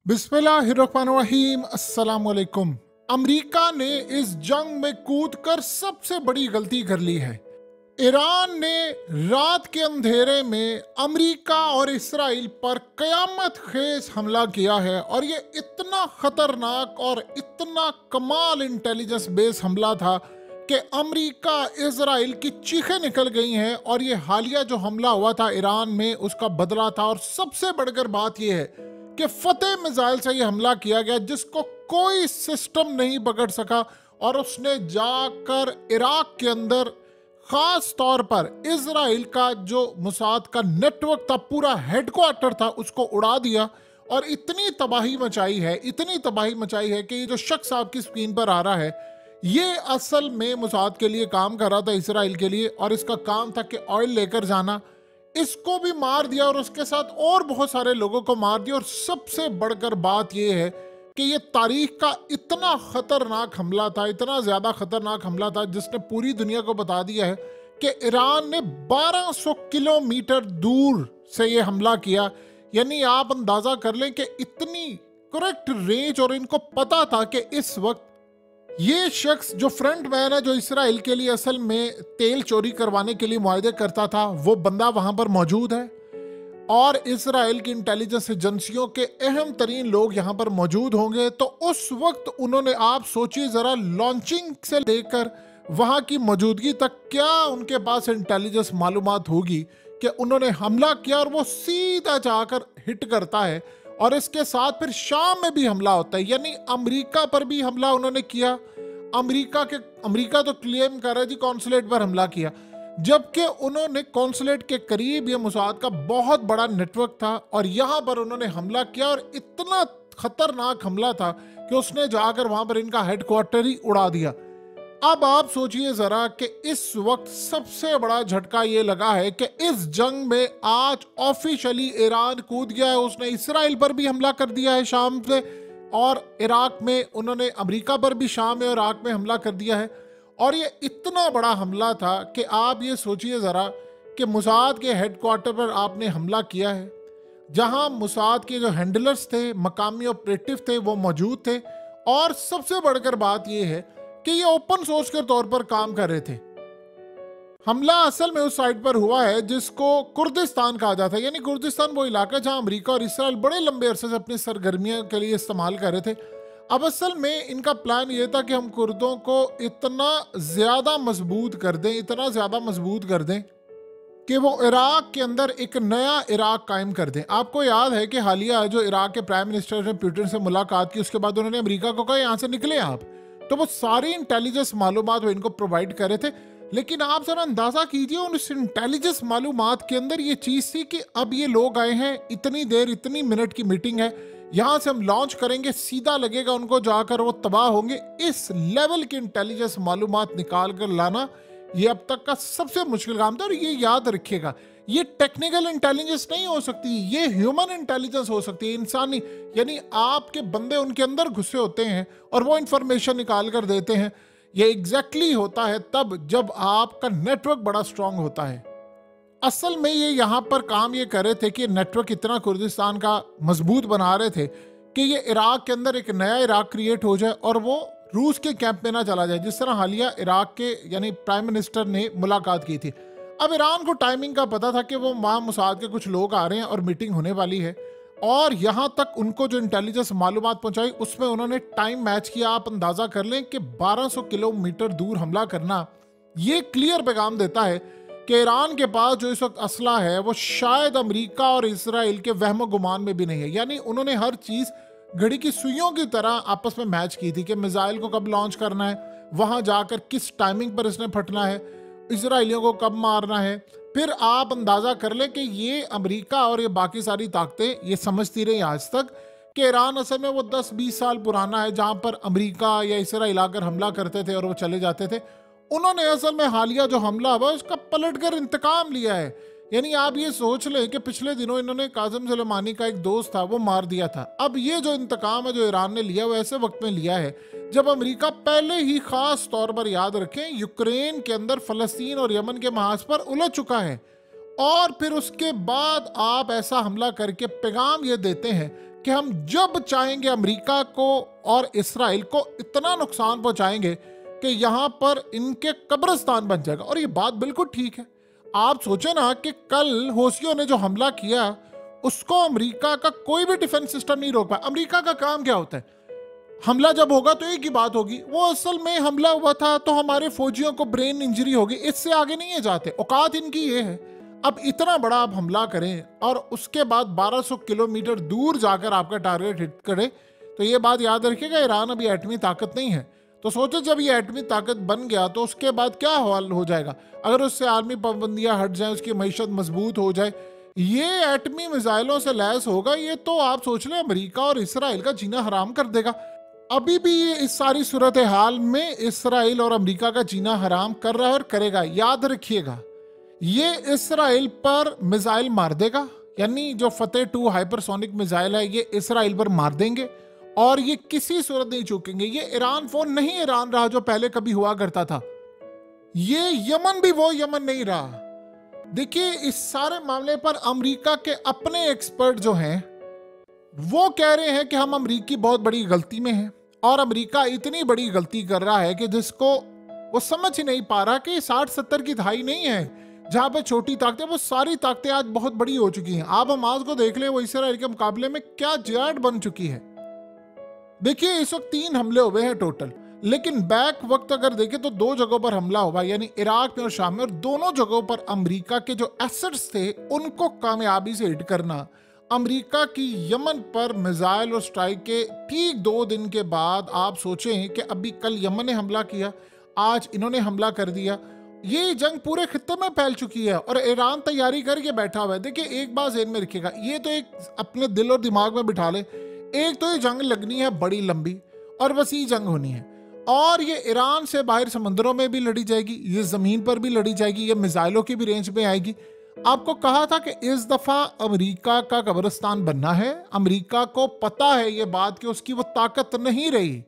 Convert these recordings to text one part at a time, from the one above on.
बिस्मिल्लाहिर्रहमानिर्रहीम अस्सलाम वालेकुम। अमेरिका ने इस जंग में कूदकर सबसे बड़ी गलती कर ली है। ईरान ने रात के अंधेरे में अमेरिका और इसराइल पर कयामत खेज हमला किया है और ये इतना खतरनाक और इतना कमाल इंटेलिजेंस बेस्ड हमला था कि अमेरिका इसराइल की चीखें निकल गई हैं। और ये हालिया जो हमला हुआ था ईरान में उसका बदला था। और सबसे बढ़कर बात यह है कि फतेह मिसाइल से ये हमला किया गया जिसको कोई सिस्टम नहीं पकड़ सका और उसने जाकर इराक के अंदर खास तौर पर इजराइल का जो मुसाद का नेटवर्क था, पूरा हेडक्वार्टर था, उसको उड़ा दिया और इतनी तबाही मचाई है कि ये जो शख्स आपकी स्क्रीन पर आ रहा है ये असल में मुसाद के लिए काम कर रहा था, इसराइल के लिए, और इसका काम था कि ऑयल लेकर जाना। इसको भी मार दिया और उसके साथ और बहुत सारे लोगों को मार दिया। और सबसे बढ़कर बात यह है कि ये तारीख का इतना खतरनाक हमला था, इतना ज्यादा खतरनाक हमला था जिसने पूरी दुनिया को बता दिया है कि ईरान ने 1200 किलोमीटर दूर से ये हमला किया। यानी आप अंदाजा कर लें कि इतनी करेक्ट रेंज, और इनको पता था कि इस वक्त ये शख्स जो फ्रंट मैन है, जो इसराइल के लिए असल में तेल चोरी करवाने के लिए मुआहदे करता था, वो बंदा वहां पर मौजूद है और इसराइल की इंटेलिजेंस एजेंसियों के अहम तरीन लोग यहाँ पर मौजूद होंगे। तो उस वक्त उन्होंने, आप सोचिए जरा, लॉन्चिंग से लेकर वहां की मौजूदगी तक क्या उनके पास इंटेलिजेंस मालूमात होगी कि उन्होंने हमला किया और वो सीधा जाकर हिट करता है। और इसके साथ फिर शाम में भी हमला होता है, यानी अमेरिका पर भी हमला उन्होंने किया। अमेरिका तो क्लेम कर रहा है जी कॉन्सुलेट पर हमला किया, जबकि उन्होंने कॉन्सुलेट के करीब ये मुसाद का बहुत बड़ा नेटवर्क था और यहां पर उन्होंने हमला किया। और इतना खतरनाक हमला था कि उसने जाकर वहां पर इनका हेडक्वार्टर ही उड़ा दिया। अब आप सोचिए जरा कि इस वक्त सबसे बड़ा झटका ये लगा है कि इस जंग में आज ऑफिशियली ईरान कूद गया है। उसने इसराइल पर भी हमला कर दिया है शाम से, और इराक में उन्होंने अमेरिका पर भी शाम में और इराक में हमला कर दिया है। और ये इतना बड़ा हमला था कि आप ये सोचिए ज़रा कि मुसाद के हेडक्वार्टर पर आपने हमला किया है, जहां मुसाद के जो हैंडलर्स थे, मकामी ऑपरेटिव थे, वो मौजूद थे। और सबसे बढ़कर बात ये है कि ये ओपन सोर्स के तौर पर काम कर रहे थे। हमला असल में उस साइड पर हुआ है जिसको कुर्दिस्तान कहा जाता है, यानी कुर्दिस्तान वो इलाका जहां अमेरिका और इसराइल बड़े लंबे अरसे से अपनी सरगर्मियों के लिए इस्तेमाल कर रहे थे। अब असल में इनका प्लान ये था कि हम कुर्दों को इतना ज्यादा मजबूत कर दें कि वो इराक के अंदर एक नया इराक कायम कर दें। आपको याद है कि हालिया जो इराक के प्राइम मिनिस्टर ने पुतिन से मुलाकात की, उसके बाद उन्होंने अमेरिका को कहा यहाँ से निकले आप। तो वो सारी इंटेलिजेंस मालूमात वो इनको प्रोवाइड कर रहे थे। लेकिन आप जरा अंदाजा कीजिए उस इंटेलिजेंस मालूमात के अंदर ये चीज थी कि अब ये लोग आए हैं, इतनी देर, इतनी मिनट की मीटिंग है, यहां से हम लॉन्च करेंगे, सीधा लगेगा उनको, जाकर वो तबाह होंगे। इस लेवल की इंटेलिजेंस मालूमात निकाल कर लाना ये अब तक का सबसे मुश्किल काम था। और ये याद रखिएगा, ये टेक्निकल इंटेलिजेंस नहीं हो सकती, ये ह्यूमन इंटेलिजेंस हो सकती है, इंसानी। यानी आपके बंदे उनके अंदर घुसे होते हैं और वो इंफॉर्मेशन निकाल कर देते हैं। ये एग्जैक्टली होता है तब जब आपका नेटवर्क बड़ा स्ट्रांग होता है। असल में ये यहाँ पर काम ये कर रहे थे कि नेटवर्क इतना कुर्दिस्तान का मजबूत बना रहे थे कि ये इराक के अंदर एक नया इराक क्रिएट हो जाए और वो रूस के कैंप में ना चला जाए, जिस तरह हालिया इराक के यानी प्राइम मिनिस्टर ने मुलाकात की थी। अब ईरान को टाइमिंग का पता था कि वो वहाँ मुसाद के कुछ लोग आ रहे हैं और मीटिंग होने वाली है, और यहाँ तक उनको जो इंटेलिजेंस मालूमात पहुंचाई उसमें उन्होंने टाइम मैच किया। आप अंदाजा कर लें कि 1200 किलोमीटर दूर हमला करना ये क्लियर पैगाम देता है कि ईरान के पास जो इस वक्त असला है वो शायद अमेरिका और इसराइल के वहम गुमान में भी नहीं है। यानी उन्होंने हर चीज घड़ी की सुइयों की तरह आपस में मैच की थी कि मिसाइल को कब लॉन्च करना है, वहां जाकर किस टाइमिंग पर इसने फटना है, इसराइलियों को कब मारना है। फिर आप अंदाजा कर लें कि ये अमेरिका और ये बाकी सारी ताकतें ये समझती रही आज तक कि ईरान असल में वो 10-20 साल पुराना है जहां पर अमेरिका या इसराइल आकर हमला करते थे और वो चले जाते थे। उन्होंने असल में हालिया जो हमला हुआ उसका पलटकर इंतकाम लिया है। यानी आप ये सोच लें कि पिछले दिनों इन्होंने कासिम सुलेमानी का एक दोस्त था वो मार दिया था। अब ये जो इंतकाम है जो ईरान ने लिया वो ऐसे वक्त में लिया है जब अमेरिका पहले ही, खास तौर पर याद रखें, यूक्रेन के अंदर फलस्तीन और यमन के महाज पर उलझ चुका है। और फिर उसके बाद आप ऐसा हमला करके पैगाम ये देते हैं कि हम जब चाहेंगे अमेरिका को और इसराइल को इतना नुकसान पहुंचाएंगे कि यहां पर इनके कब्रिस्तान बन जाएगा। और ये बात बिल्कुल ठीक है। आप सोचे ना कि कल हौसियों ने जो हमला किया उसको अमेरिका का कोई भी डिफेंस सिस्टम नहीं रोक पाया। अमेरिका का काम क्या होता है? हमला जब होगा तो एक ही बात होगी, वो असल में हमला हुआ था तो हमारे फौजियों को ब्रेन इंजरी होगी, इससे आगे नहीं है जाते। औकात इनकी ये है। अब इतना बड़ा आप हमला करें और उसके बाद 1200 किलोमीटर दूर जाकर आपका टारगेट हिट करे, तो ये बात याद रखिएगा, ईरान अभी एटमी ताकत नहीं है। तो सोचो जब ये एटमी ताकत बन गया तो उसके बाद क्या हाल हो जाएगा। अगर उससे आर्मी पाबंदियां हट जाए, उसकी मईशत मजबूत हो जाए, ये एटमी मिसाइलों से लैस होगा, ये तो आप सोच लें अमेरिका और इसराइल का जीना हराम कर देगा। अभी भी ये इस सारी सूरत हाल में इसराइल और अमेरिका का जीना हराम कर रहा है और करेगा। याद रखिएगा, ये इसराइल पर मिसाइल मार देगा, यानी जो फतेह 2 हाइपरसोनिक मिसाइल है ये इसराइल पर मार देंगे और ये किसी सूरत नहीं चूकेंगे। ये ईरान फोन नहीं ईरान रहा जो पहले कभी हुआ करता था। ये यमन भी वो यमन नहीं रहा। देखिए, इस सारे मामले पर अमेरिका के अपने एक्सपर्ट जो हैं वो कह रहे हैं कि हम अमेरिकी बहुत बड़ी गलती में हैं और अमेरिका इतनी बड़ी गलती कर रहा है कि जिसको वो समझ ही नहीं पा रहा कि 60-70 की दहाई नहीं है जहां पे छोटी ताकतें, वो सारी ताकतें आज बहुत बड़ी हो चुकी हैं। आप हमास को देख लें, वो इसराइल के मुकाबले में क्या जिहाद बन चुकी है। देखिए, इस वक्त 3 हमले हुए हैं टोटल, लेकिन बैक वक्त अगर देखें तो 2 जगहों पर हमला हुआ, यानी इराक में और शाम में, और दोनों जगहों पर अमेरिका के जो एसेट्स थे उनको कामयाबी से हिट करना। अमेरिका की यमन पर मिसाइल और स्ट्राइक के ठीक 2 दिन के बाद आप सोचें कि अभी कल यमन ने हमला किया, आज इन्होंने हमला कर दिया। ये जंग पूरे खित्ते में फैल चुकी है और ईरान तैयारी करके बैठा हुआ है। देखिए, एक बात ज़हन में रखिएगा, ये तो एक अपने दिल और दिमाग में बिठा ले, एक तो ये जंग लगनी है बड़ी लंबी और वसी जंग होनी है, और ये ईरान से बाहर समुद्रों में भी लड़ी जाएगी, ये ज़मीन पर भी लड़ी जाएगी, ये मिसाइलों की भी रेंज में आएगी। आपको कहा था कि इस दफ़ा अमेरिका का कब्रिस्तान बनना है। अमेरिका को पता है ये बात कि उसकी वो ताकत नहीं रही।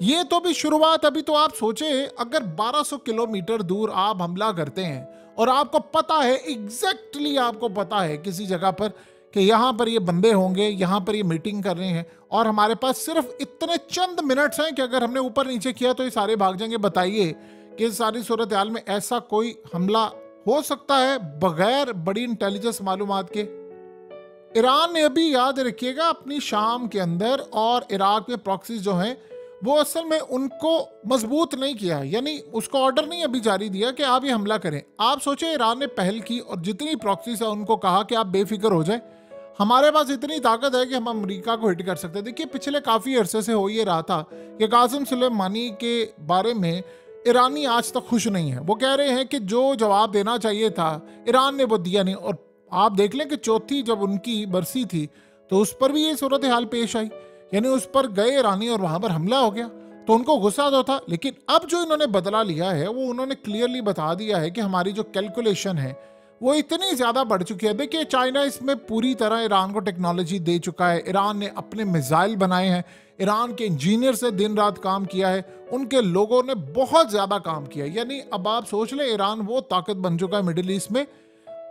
ये तो भी शुरुआत। अभी तो आप सोचें, अगर 1200 किलोमीटर दूर आप हमला करते हैं और आपको पता है, एग्जैक्टली आपको पता है किसी जगह पर कि यहाँ पर ये बंदे होंगे, यहाँ पर ये मीटिंग कर रहे हैं, और हमारे पास सिर्फ इतने चंद मिनट्स हैं कि अगर हमने ऊपर नीचे किया तो ये सारे भाग जाएंगे। बताइए कि इस सारी सूरत हाल में ऐसा कोई हमला हो सकता है बगैर बड़ी इंटेलिजेंस मालूमात के? ईरान ने अभी, याद रखिएगा, अपनी शाम के अंदर और इराक में प्रॉक्सीज जो हैं वो असल में उनको मजबूत नहीं किया, यानी उसको ऑर्डर नहीं अभी जारी दिया कि आप ये हमला करें। आप सोचे, ईरान ने पहल की और जितनी प्रॉक्सीज है उनको कहा कि आप बेफिक्र हो जाए, हमारे पास इतनी ताकत है कि हम अमेरिका को हिट कर सकते हैं। देखिए, पिछले काफ़ी अरसे से हो ये रहा था कि कासिम सुलेमानी के बारे में ईरानी आज तक खुश नहीं है। वो कह रहे हैं कि जो जवाब देना चाहिए था ईरान ने वो दिया नहीं। और आप देख लें कि चौथी जब उनकी बरसी थी तो उस पर भी ये सूरत हाल पेश आई, यानी उस पर गए ईरानी और वहाँ पर हमला हो गया, तो उनको गुस्सा तो था। लेकिन अब जो इन्होंने बदला लिया है वो उन्होंने क्लियरली बता दिया है कि हमारी जो कैलकुलेशन है वो इतनी ज़्यादा बढ़ चुकी है। देखिए, चाइना इसमें पूरी तरह ईरान को टेक्नोलॉजी दे चुका है। ईरान ने अपने मिसाइल बनाए हैं, ईरान के इंजीनियर से दिन रात काम किया है, उनके लोगों ने बहुत ज़्यादा काम किया है। यानी अब आप सोच लें, ईरान वो ताकत बन चुका है मिडिल ईस्ट में।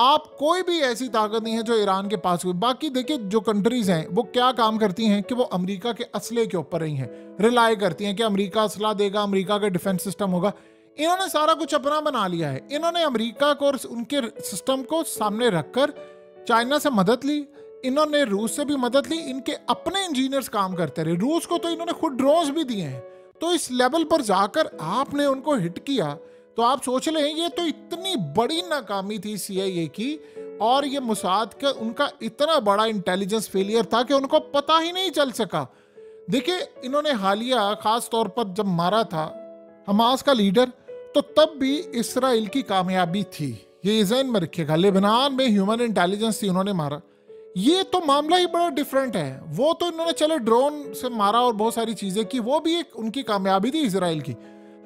आप कोई भी ऐसी ताकत नहीं है जो ईरान के पास हुई। बाकी देखिए, जो कंट्रीज़ हैं वो क्या काम करती हैं कि वो अमेरिका के असले के ऊपर रही हैं, रिलाई करती हैं कि अमेरिका असला देगा, अमेरिका का डिफेंस सिस्टम होगा। इन्होंने सारा कुछ अपना बना लिया है। इन्होंने अमेरिका को और उनके सिस्टम को सामने रखकर चाइना से मदद ली, इन्होंने रूस से भी मदद ली, इनके अपने इंजीनियर्स काम करते रहे। रूस को तो इन्होंने खुद ड्रोन्स भी दिए हैं। तो इस लेवल पर जाकर आपने उनको हिट किया, तो आप सोच लें ये तो इतनी बड़ी नाकामी थी CIA की, और ये मुसाद का उनका इतना बड़ा इंटेलिजेंस फेलियर था कि उनको पता ही नहीं चल सका। देखिए, इन्होंने हालिया खास तौर पर जब मारा था हमास का लीडर, तो तब भी इसराइल की कामयाबी थी, ये ज़हन में रखिएगा। लेबनान में ह्यूमन इंटेलिजेंस थी, उन्होंने मारा। ये तो मामला ही बड़ा डिफरेंट है। वो तो इन्होंने चले ड्रोन से मारा और बहुत सारी चीज़ें की, वो भी एक उनकी कामयाबी थी इसराइल की।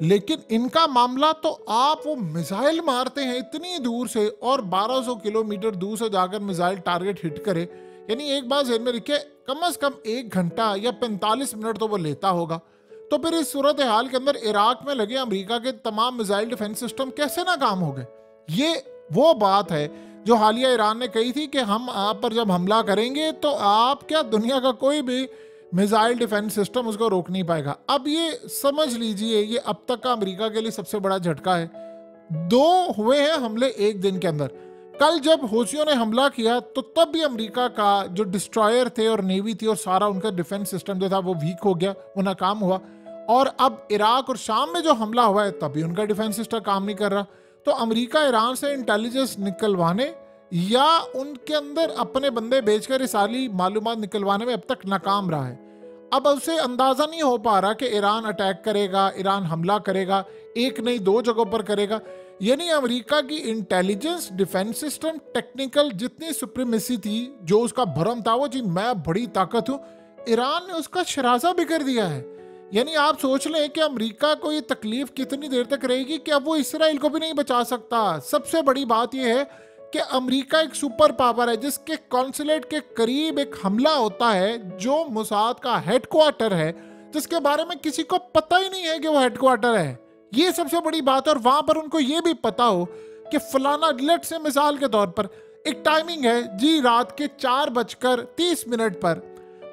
लेकिन इनका मामला तो आप वो मिसाइल मारते हैं इतनी दूर से, और 1200 किलोमीटर दूर से जाकर मिसाइल टारगेट हिट करे। यानी एक बात ज़हन में रखिए, कम से कम 1 घंटा या 45 मिनट तो वो लेता होगा। तो फिर इस सूरत हाल के अंदर इराक में लगे अमेरिका के तमाम मिसाइल डिफेंस सिस्टम कैसे नाकाम हो गए? ये वो बात है जो हालिया ईरान ने कही थी कि हम आप पर जब हमला करेंगे तो आप क्या दुनिया का कोई भी मिसाइल डिफेंस सिस्टम उसको रोक नहीं पाएगा। अब ये समझ लीजिए ये अब तक का अमेरिका के लिए सबसे बड़ा झटका है। 2 हुए हैं हमले एक दिन के अंदर। कल जब हौसियों ने हमला किया तो तब भी अमेरिका का जो डिस्ट्रॉयर थे और नेवी थी और सारा उनका डिफेंस सिस्टम जो था वो वीक हो गया, वो नाकाम हुआ। और अब इराक और शाम में जो हमला हुआ है तभी उनका डिफेंस सिस्टम काम नहीं कर रहा। तो अमेरिका ईरान से इंटेलिजेंस निकलवाने या उनके अंदर अपने बंदे भेजकर ये सारी मालूमात निकलवाने में अब तक नाकाम रहा है। अब उसे अंदाजा नहीं हो पा रहा कि ईरान अटैक करेगा, ईरान हमला करेगा, एक नहीं 2 जगहों पर करेगा। यानी अमेरिका की इंटेलिजेंस, डिफेंस सिस्टम, टेक्निकल जितनी सुप्रीमेसी थी, जो उसका भरम था वो जी मैं बड़ी ताकत हूं, ईरान ने उसका शराजा बिखेर दिया है। यानी आप सोच लें कि अमेरिका को ये तकलीफ कितनी देर तक रहेगी कि अब वो इसराइल को भी नहीं बचा सकता। सबसे बड़ी बात यह है कि अमेरिका एक सुपर पावर है जिसके कॉन्सुलेट के करीब एक हमला होता है जो मोसाद का हेडक्वार्टर है, जिसके बारे में किसी को पता ही नहीं है कि वो हेडक्वार्टर है। ये सबसे बड़ी बात है। और वहां पर उनको ये भी पता हो कि फलाना लेट से मिसाल के तौर पर एक टाइमिंग है जी, रात के 4:30 पर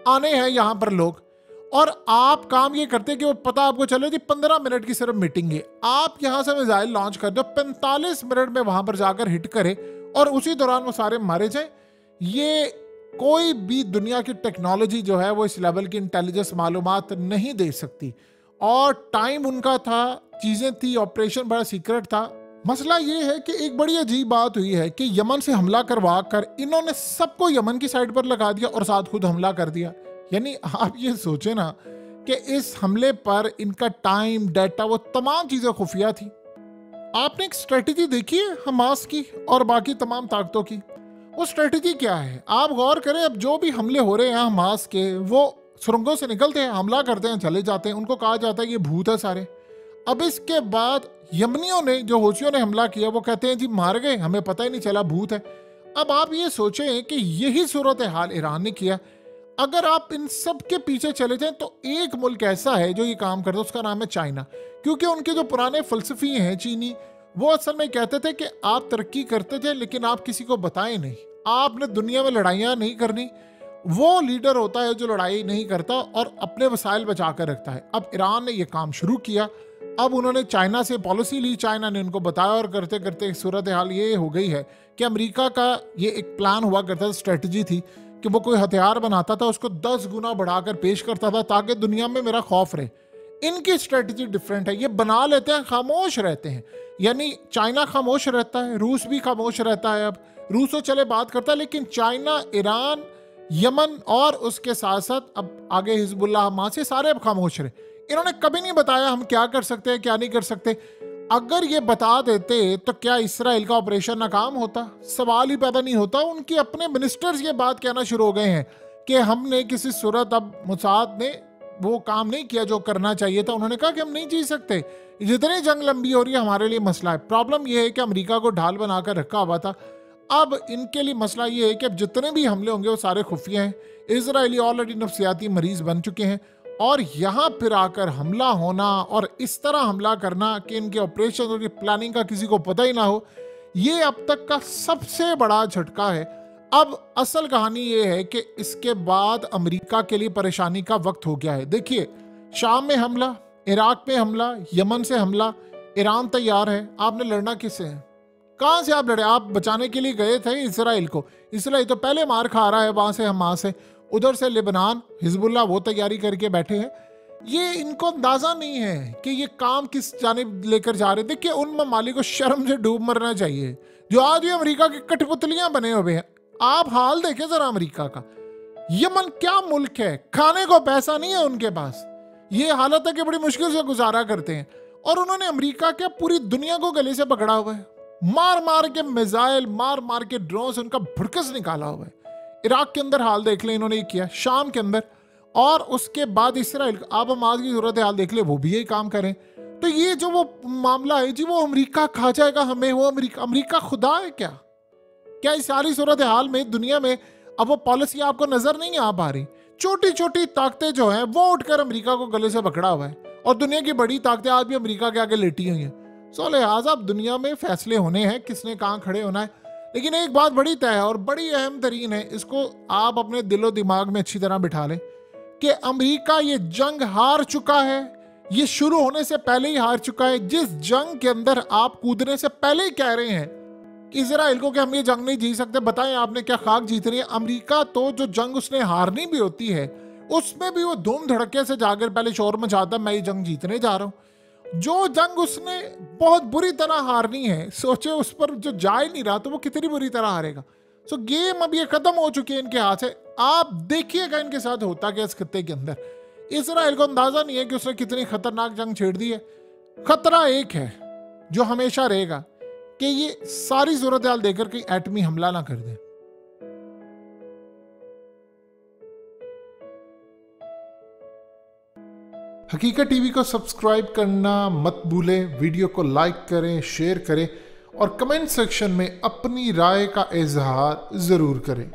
आने हैं यहाँ पर लोग, और आप काम ये करते कि वो पता आपको चले जी 15 मिनट की सिर्फ मीटिंग है, आप यहाँ से मिसाइल लॉन्च कर दो, 45 मिनट में वहां पर जाकर हिट करे और उसी दौरान वो सारे मारे जाए। ये कोई भी दुनिया की टेक्नोलॉजी जो है वो इस लेवल की इंटेलिजेंस मालूमात नहीं दे सकती। और टाइम उनका था, चीजें थी, ऑपरेशन बड़ा सीक्रेट था। मसला ये है कि एक बड़ी अजीब बात हुई है कि यमन से हमला करवा कर इन्होंने सबको यमन की साइड पर लगा दिया और साथ खुद हमला कर दिया। यानी आप ये सोचे ना कि इस हमले पर इनका टाइम, डाटा, वो तमाम चीजें खुफिया थी। आपने एक स्ट्रेटजी देखी है हमास की और बाकी तमाम ताकतों की? वो स्ट्रेटजी क्या है आप गौर करें। अब जो भी हमले हो रहे हैं हमास के, वो सुरंगों से निकलते हैं, हमला करते हैं, चले जाते हैं, उनको कहा जाता है ये भूत है सारे। अब इसके बाद यमनियों ने, जो हौसियों ने हमला किया, वो कहते हैं जी मार गए, हमें पता ही नहीं चला, भूत है। अब आप ये सोचें कि यही सूरत हाल ईरान ने किया। अगर आप इन सब के पीछे चले जाएं तो एक मुल्क ऐसा है जो ये काम करता है, उसका नाम है चाइना। क्योंकि उनके जो पुराने फलसफी हैं चीनी, वो असल में कहते थे कि आप तरक्की करते थे लेकिन आप किसी को बताएं नहीं, आपने दुनिया में लड़ाइयाँ नहीं करनी। वो लीडर होता है जो लड़ाई नहीं करता और अपने वसाइल बचा कर रखता है। अब ईरान ने ये काम शुरू किया। अब उन्होंने चाइना से पॉलिसी ली, चाइना ने उनको बताया, और करते करते सूरत हाल ये हो गई है कि अमेरिका का ये एक प्लान हुआ करता था, स्ट्रेटजी थी कि वो कोई हथियार बनाता था उसको 10 गुना बढ़ाकर पेश करता था ताकि दुनिया में मेरा खौफ रहे। इनकी स्ट्रेटजी डिफरेंट है, ये बना लेते हैं, खामोश रहते हैं। यानी चाइना खामोश रहता है, रूस भी खामोश रहता है। अब रूस तो चले बात करता है, लेकिन चाइना, ईरान, यमन और उसके साथ साथ अब आगे हिजबुल्लाह, हमास, ये सारे अब खामोश रहे। इन्होंने कभी नहीं बताया हम क्या कर सकते हैं, क्या नहीं कर सकते। अगर ये बता देते तो क्या इसराइल का ऑपरेशन नाकाम होता? सवाल ही पैदा नहीं होता। उनके अपने मिनिस्टर्स ये बात कहना शुरू हो गए हैं कि हमने किसी सूरत, अब मोसाद ने वो काम नहीं किया जो करना चाहिए था। उन्होंने कहा कि हम नहीं जी सकते, जितनी जंग लंबी हो रही है हमारे लिए मसला है। प्रॉब्लम यह है कि अमेरिका को ढाल बनाकर रखा हुआ था। अब इनके लिए मसला ये है कि अब जितने भी हमले होंगे वो सारे खुफिया हैं। इजरायली ऑलरेडी नफ्सियाती मरीज बन चुके हैं, और यहाँ फिर आकर हमला होना और इस तरह हमला करना कि इनके ऑपरेशन और प्लानिंग का किसी को पता ही ना हो, ये अब तक का सबसे बड़ा झटका है। अब असल कहानी ये है कि इसके बाद अमेरिका के लिए परेशानी का वक्त हो गया है। देखिए, शाम में हमला, इराक में हमला, यमन से हमला, ईरान तैयार है। आपने लड़ना किससे है? कहाँ से आप लड़े? आप बचाने के लिए गए थे इसराइल को। इसराइल तो पहले मार खा रहा है वहां से, हमास से, उधर से लेबनान, हिजबुल्लाह, वो तैयारी करके बैठे हैं। ये इनको अंदाजा नहीं है कि ये काम किस जानिब लेकर जा रहे। देखिए, उन ममालिक को शर्म से डूब मरना चाहिए जो आज भी अमेरिका की कठपुतलियां बने हुए हैं। आप हाल देखें जरा अमेरिका का। यमन क्या मुल्क है, खाने को पैसा नहीं है उनके पास। ये हालत है कि बड़ी मुश्किल से गुजारा करते हैं, और उन्होंने अमेरिका क्या पूरी दुनिया को गले से पकड़ा हुआ है। मार मार के मिसाइल, मार मार के ड्रोन से उनका भड़कस निकाला हुआ है। इराक के अंदर हाल देख लें इन्होंने ये किया, शाम के अंदर, और उसके बाद इसराइल। आप हमास की सूरत हाल देख ले, वो भी यही काम करें। तो ये जो वो मामला है जी, वो अमेरिका खा जाएगा हमें। वो अमेरिका खुदा है क्या? क्या इस सारी सूरत हाल में दुनिया में अब वो पॉलिसी आपको नजर नहीं आ पा रही? छोटी छोटी ताकतें जो हैं वो उठकर अमेरिका को गले से पकड़ा हुआ है, और दुनिया की बड़ी ताकतें आज भी अमेरिका के आगे लेटी हुई हैं। सो लिहाजा अब दुनिया में फैसले होने हैं, किसने कहाँ खड़े होना है। लेकिन एक बात बड़ी तय है और बड़ी अहम तरीन है, इसको आप अपने दिलो दिमाग में अच्छी तरह बिठा लें कि अमेरिका ये जंग हार चुका है। ये शुरू होने से पहले ही हार चुका है। जिस जंग के अंदर आप कूदने से पहले ही कह रहे हैं कि इजराइल को कि हम ये जंग नहीं जीत सकते, बताएं आपने क्या खाक जीत रही है। अमेरिका तो जो जंग उसने हारनी भी होती है उसमें भी वो धूम धड़के से जाकर पहले शोर मचाता, मैं ये जंग जीतने जा रहा हूं। जो जंग उसने बहुत बुरी तरह हारनी है, सोचे उस पर जो जा ही नहीं रहा तो वो कितनी बुरी तरह हारेगा। सो गेम अब ये खत्म हो चुकी है इनके हाथ से। आप देखिएगा इनके साथ होता क्या इस खत्ते के अंदर। इजराइल को अंदाजा नहीं है कि उसने कितनी खतरनाक जंग छेड़ दी है। खतरा एक है जो हमेशा रहेगा कि ये सारी सूरत हाल देकर कहीं एटमी हमला ना कर दे। हकीकत टीवी को सब्सक्राइब करना मत भूलें, वीडियो को लाइक करें, शेयर करें और कमेंट सेक्शन में अपनी राय का इजहार जरूर करें।